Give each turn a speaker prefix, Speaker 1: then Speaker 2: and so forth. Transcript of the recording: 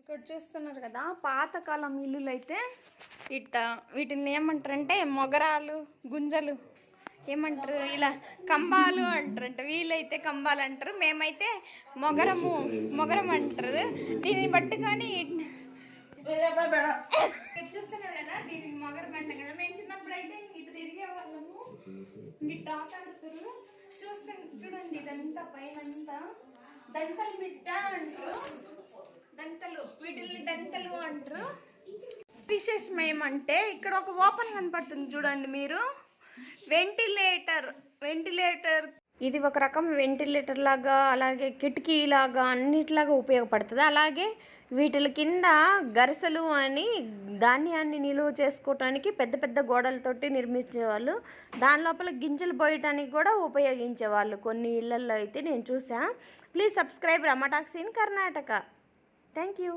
Speaker 1: ఇక్కడ చూస్తున్నారు కదా, పాతకాలం ఇల్లులు అయితే వీటిని ఏమంటారంటే మొగరాలు, గుంజలు ఏమంటారు, ఇలా కంబాలు అంటారంట. వీళ్ళైతే కంబాలు అంటారు, మేమైతే మొగరం అంటారు. దీనిని బట్టి కానీ చూస్తున్నారు కదా, దీనికి మొగరం అంటాం కదా. మేము చిన్నప్పుడు అయితే ఇటు తిరిగే వాళ్ళము, ఇటు ఆట ఆడుతారు. చూడండి, ఇదంతా పైన అంతా దంతలు బిడ్డ అంటారు. వీటిల్ని దంతలు అంటారు. విశేషం ఏమంటే ఇక్కడ ఒక ఓపెన్ కనపడుతుంది చూడండి మీరు, వెంటిలేటర్. ఇది ఒక రకం వెంటిలేటర్ లాగా, అలాగే కిటికీ లాగా అన్నిట్లాగా ఉపయోగపడుతుంది. అలాగే వీటి కింద గరిసెలు అని ధాన్యాన్ని నిలువ చేసుకోవటానికి పెద్ద పెద్ద గోడలతోటి నిర్మించేవాళ్ళు. దాని లోపల గింజలు పోయటానికి కూడా ఉపయోగించేవాళ్ళు కొన్ని ఇళ్లల్లో అయితే నేను చూసా. Please subscribe Rama talks in Karnataka. Thank you.